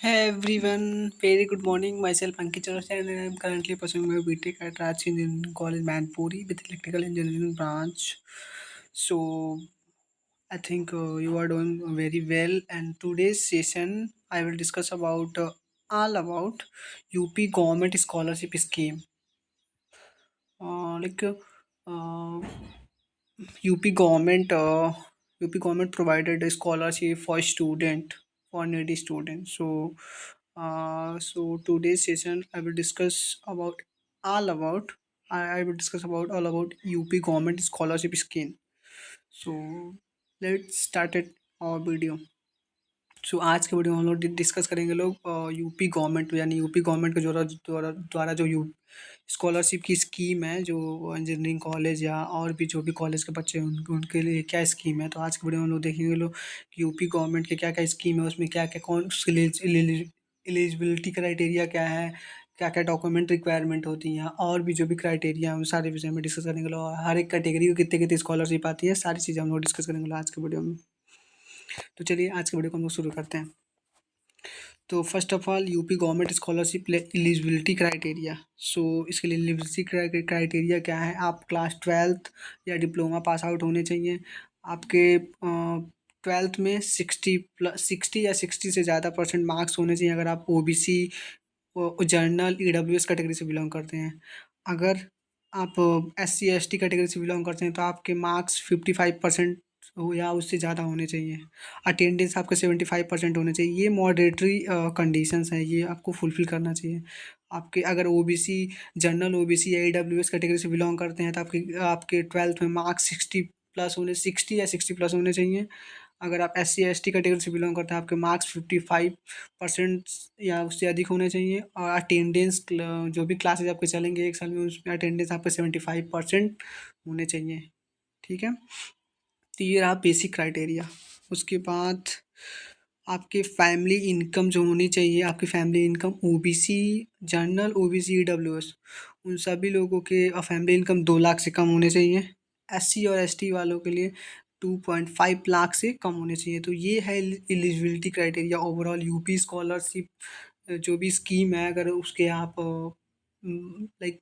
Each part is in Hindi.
Hey everyone, very good morning. Myself Ankit Chaurasia and I am currently pursuing my BTech at Raj Engineering College, Manpuri with electrical engineering branch. So I think you are doing very well. And today's session I will discuss about all about UP government scholarship scheme. Like UP government, UP government provided a scholarship for student, for needy students. So today's session I will discuss about all about. I will discuss about all about UP government scholarship scheme. So let's start it our video. सो आज के वीडियो में हम लोग डिस्कस करेंगे लोग यूपी गवर्नमेंट यानी यूपी गवर्नमेंट के द्वारा द्वारा द्वारा जो यू स्कॉलरशिप की स्कीम है जो इंजीनियरिंग कॉलेज या और भी जो भी कॉलेज के बच्चे हैं उनके लिए क्या स्कीम है। तो आज के वीडियो में हम लोग देखेंगे लोग कि यूपी गवर्नमेंट के क्या क्या स्कीम है, उसमें क्या क्या कौन एलिजिबिलिटी क्राइटेरिया क्या है, क्या क्या डॉक्यूमेंट रिक्वायरमेंट होती हैं और भी जो भी क्राइटेरिया है उन सारे विषय में डिस्कस करेंगे लोग। हर एक कैटेगरी को कितने कितने स्कॉलरशिप आती है, सारी चीज़ें हम लोग डिस्कस करेंगे लोग आज के वीडियो में। तो चलिए आज के वीडियो को हम लोग शुरू करते हैं। तो first of all UP government scholarship eligibility criteria. So इसके लिए एलिजिबिलिटी क्राइटेरिया क्या है, आप क्लास ट्वेल्थ या डिप्लोमा पास आउट होने चाहिए, आपके ट्वेल्थ में 60 या 60 से ज़्यादा परसेंट मार्क्स होने चाहिए अगर आप ओबीसी जर्नल ईडब्ल्यूएस कैटेगरी से बिलोंग करते हैं। अगर आप एससी एसटी कैटेगरी से बिलोंग करते हैं तो आपके मार्क्स 55% हो या उससे ज़्यादा होने चाहिए। अटेंडेंस आपका 75% होने चाहिए। ये मॉडरेटरी कंडीशंस हैं, ये आपको फुलफ़िल करना चाहिए। आपके अगर ओबीसी जनरल ओबीसी या ईडब्ल्यूएस कैटेगरी से बिलोंग करते हैं तो आपके आपके 12th में मार्क्स 60 या 60 प्लस होने चाहिए। अगर आप एससी एसटी कैटेगरी से बिलोंग करते हैं आपके मार्क्स 55% या उससे अधिक होने चाहिए और अटेंडेंस जो भी क्लासेज आपके चलेंगे 1 साल में उसमें अटेंडेंस आपका 75% होने चाहिए। ठीक है? तो ये रहा बेसिक क्राइटेरिया। उसके बाद आपके फैमिली इनकम जो होनी चाहिए, आपकी family income OBC general OBC EWS उन सभी लोगों के फैमिली इनकम 2 लाख से कम होने चाहिए। एससी और एसटी वालों के लिए 2.5 लाख से कम होने चाहिए। तो ये है eligibility criteria overall UP scholarship जो भी स्कीम है अगर उसके आप लाइक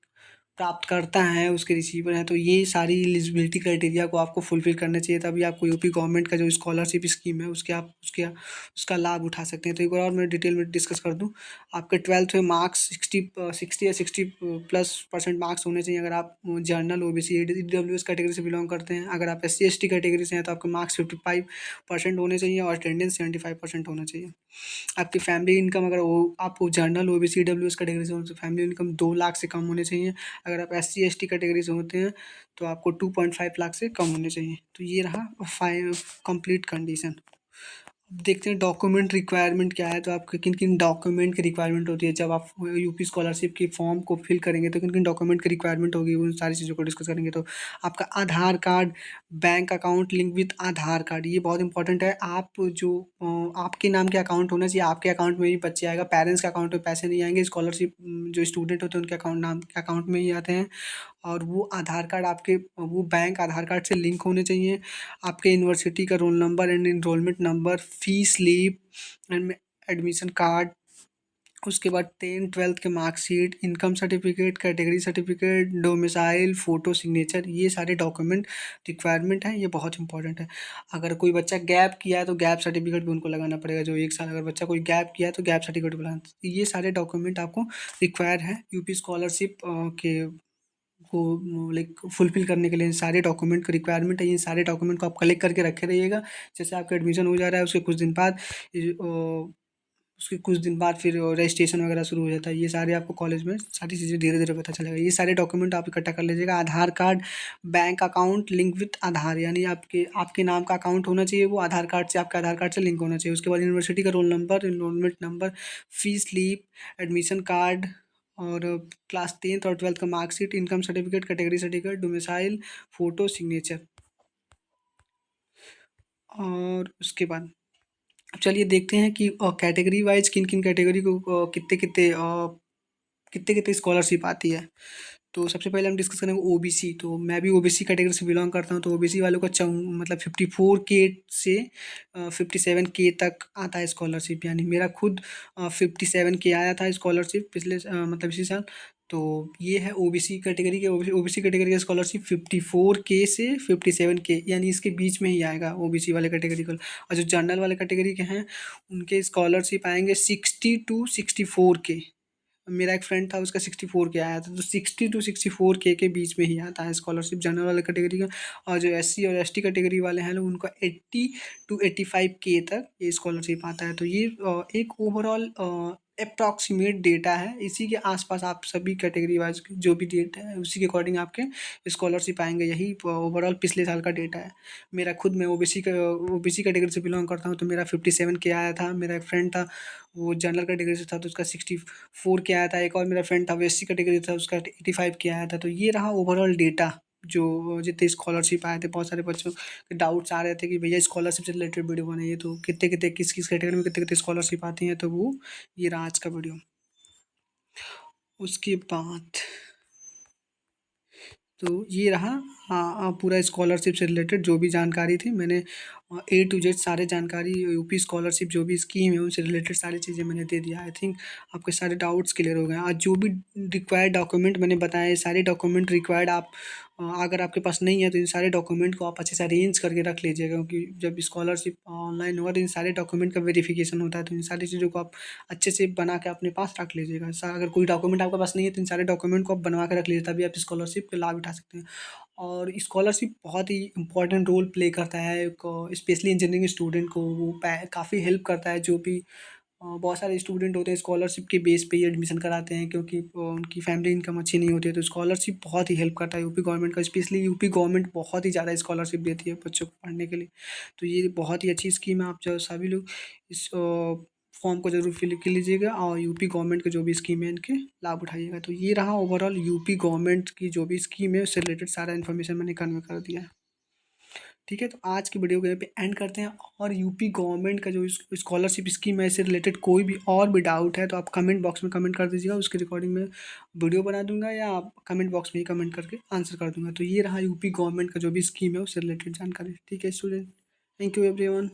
प्राप्तकर्ता हैं, उसके रिसीवर हैं, तो ये सारी एलिजिबिलिटी क्राइटेरिया को आपको फुलफ़िल करना चाहिए, तभी आपको यूपी गवर्नमेंट का जो स्कॉलरशिप स्कीम है उसका लाभ उठा सकते हैं। तो एक बार और मैं डिटेल में डिस्कस कर दूँ, आपके 12th में मार्क्स 60 या 60 प्लस परसेंट मार्क्स होने चाहिए अगर आप जनरल ओबीसी ईडब्ल्यूएस कैटेगरी से बिलोंग करते हैं। अगर आप एससी एसटी कैटेगरी से हैं तो आपके मार्क्स 55% होने चाहिए और अटेंडेंस 75% होना चाहिए। आपकी फैमिली इनकम अगर वो आप जनरल ओबीसी ईडब्ल्यूएस कैटेगरी से हो तो फैमिली इनकम 2 लाख से कम होने चाहिए। अगर आप एससी एसटी कैटेगरी से होते हैं तो आपको 2.5 लाख से कम होने चाहिए। तो ये रहा कंप्लीट कंडीशन। अब देखते हैं डॉक्यूमेंट रिक्वायरमेंट क्या है। तो आपके किन किन डॉक्यूमेंट की रिक्वायरमेंट होती है जब आप यूपी स्कॉलरशिप की फॉर्म को फिल करेंगे, तो किन किन डॉक्यूमेंट की रिक्वायरमेंट होगी उन सारी चीज़ों को डिस्कस करेंगे। तो आपका Aadhaar card, bank account link with Aadhaar card, ये बहुत इंपॉर्टेंट है। आप जो आपके नाम के अकाउंट होना चाहिए, आपके अकाउंट में ही बच्चे आएगा, पेरेंट्स के अकाउंट में पैसे नहीं आएंगे। स्कॉलरशिप जो स्टूडेंट होते हैं उनके नाम के अकाउंट में ही आते हैं। और वो आधार कार्ड आपके वो बैंक आधार कार्ड से लिंक होने चाहिए। आपके यूनिवर्सिटी का roll number and enrolment number, fees slip and admission card, उसके बाद 10th-12th के marksheet, income certificate, category certificate, domicile, photo, signature, ये सारे डॉक्यूमेंट रिक्वायरमेंट हैं, ये बहुत इंपॉर्टेंट है। अगर कोई बच्चा गैप किया है तो गैप सर्टिफिकेट भी उनको लगाना पड़ेगा। जो 1 साल अगर बच्चा कोई गैप किया है तो गैप सर्टिफिकेट भी लगाना। तो ये सारे डॉक्यूमेंट आपको रिक्वायर है यूपी स्कॉलरशिप के को लाइक फुलफ़िल करने के लिए। इन सारे डॉक्यूमेंट का रिक्वायरमेंट है, इन सारे डॉक्यूमेंट को आप कलेक्ट करके रखे रहिएगा। जैसे आपका एडमिशन हो जा रहा है उसके कुछ दिन बाद उसके कुछ दिन बाद फिर रजिस्ट्रेशन वगैरह शुरू हो जाता है। ये सारे आपको कॉलेज में सारी चीज़ें धीरे-धीरे पता चलेगा। ये सारे डॉक्यूमेंट आप इकट्ठा कर लीजिएगा। Aadhaar card, bank account link with Aadhaar, यानी आपके आपके नाम का अकाउंट होना चाहिए, वो आधार कार्ड से आपके आधार कार्ड से लिंक होना चाहिए। उसके बाद यूनिवर्सिटी का roll number, enrolment number, fees slip, admission card और क्लास 10th और 12th का marksheet, income certificate, category certificate, domicile, photo, signature. और उसके बाद अब चलिए देखते हैं कि कैटेगरी वाइज किन किन कैटेगरी को कितने कितने स्कॉलरशिप आती है। तो सबसे पहले हम डिस्कस करेंगे ओबीसी। तो मैं भी ओबीसी कैटेगरी से बिलोंग करता हूँ। तो ओबीसी वालों का मतलब 54K से 57K तक आता है स्कॉलरशिप। यानी मेरा खुद 57K आया था स्कॉलरशिप पिछले मतलब इसी साल। तो ये है ओबीसी कैटेगरी के। ओबीसी कैटेगरी का स्कॉलरशिप 54K से 57K, यानी इसके बीच में ही आएगा ओबीसी वाले कैटेगरी का। और जो जनरल वाले कैटेगरी के हैं उनके स्कॉलरशिप आएंगे 60 to 64K। मेरा एक फ्रेंड था, उसका 64K आया था। तो 60 to 64K के बीच में ही आता है स्कॉलरशिप जनरल वाले कैटेगरी का। और जो एससी और एसटी कैटेगरी वाले हैं लोग, उनका 80 to 85K तक ये स्कॉलरशिप आता है। तो ये एक ओवरऑल अप्रॉक्सीमेट डेटा है। इसी के आसपास आप सभी कैटेगरी वाइज जो भी डेटा है उसी के अकॉर्डिंग आपके स्कॉलरशिप आएंगे। यही ओवरऑल पिछले साल का डेटा है। मेरा खुद, मैं ओबीसी कैटेगरी से बिलोंग करता हूँ। तो मेरा 57K आया था। मेरा एक फ्रेंड था, वो जनरल कैटेगरी से था, तो उसका 64K आया था। एक और मेरा फ्रेंड था, वो एससी कैटेगरी था, उसका 85K आया था। तो ये रहा ओवरऑल डेटा। जो जितने स्कॉलरशिप आए थे, बहुत सारे बच्चों के डाउट्स आ रहे थे कि भैया स्कॉलरशिप से रिलेटेड वीडियो बनाइए, तो कितने कितने किस किस कैटेगरी में कितने कितने स्कॉलरशिप आती हैं। तो वो ये रहा आज का वीडियो। उसके बाद तो ये रहा, हाँ, पूरा स्कॉलरशिप से रिलेटेड जो भी जानकारी थी मैंने A to Z सारे जानकारी, यूपी स्कॉलरशिप जो भी स्कीम है उनसे रिलेटेड सारी चीज़ें मैंने दे दिया। आई थिंक आपके सारे डाउट्स क्लियर हो गए। आज जो भी रिक्वायर्ड डॉक्यूमेंट मैंने बताए, सारे डॉक्यूमेंट रिक्वायर्ड आप अगर आपके पास नहीं है तो इन सारे डॉक्यूमेंट को आप अच्छे से अरेंज करके रख लीजिएगा, क्योंकि जब स्कॉलरशिप ऑनलाइन होगा तो इन सारे डॉक्यूमेंट का वेरिफिकेशन होता है। तो इन सारी चीज़ों को आप अच्छे से बना के अपने पास रख लीजिएगा। अगर कोई डॉक्यूमेंट आपके पास नहीं है तो इन सारे डॉक्यूमेंट को आप बनवा के रख लीजिए, तभी आप स्कॉलरशिप का लाभ उठा सकते हैं। और स्कॉलरशिप बहुत ही इंपॉर्टेंट रोल प्ले करता है स्पेशली इंजीनियरिंग स्टूडेंट को। वो काफ़ी हेल्प करता है। जो भी बहुत सारे स्टूडेंट होते हैं स्कॉलरशिप के बेस पे ही एडमिशन कराते हैं, क्योंकि उनकी फैमिली इनकम अच्छी नहीं होती है। तो स्कॉलरशिप बहुत ही हेल्प करता है यूपी गवर्नमेंट का। स्पेशली यूपी गवर्नमेंट बहुत ही ज़्यादा स्कॉलरशिप देती है बच्चों को पढ़ने के लिए। तो ये बहुत ही अच्छी स्कीम है। आप जो सभी लोग इस फॉर्म को जरूर फिल कर लीजिएगा और यूपी गवर्नमेंट के जो भी स्कीम है इनके लाभ उठाइएगा। तो ये रहा ओवरऑल यूपी गवर्नमेंट की जो भी स्कीम है उससे रिलेटेड सारा इन्फॉर्मेशन मैंने कन्वे कर दिया है। ठीक है, तो आज की वीडियो को यहाँ पे एंड करते हैं। और यूपी गवर्नमेंट का जो स्कॉलरशिप स्कीम है इससे रिलेटेड कोई भी और भी डाउट है तो आप कमेंट बॉक्स में कमेंट कर दीजिएगा। उसके रिकॉर्डिंग में वीडियो बना दूंगा या आप कमेंट बॉक्स में ही कमेंट करके आंसर कर दूंगा। तो ये रहा यूपी गवर्नमेंट का जो भी स्कीम है उससे रिलेटेड जानकारी। ठीक है स्टूडेंट, थैंक यू एवरीवन।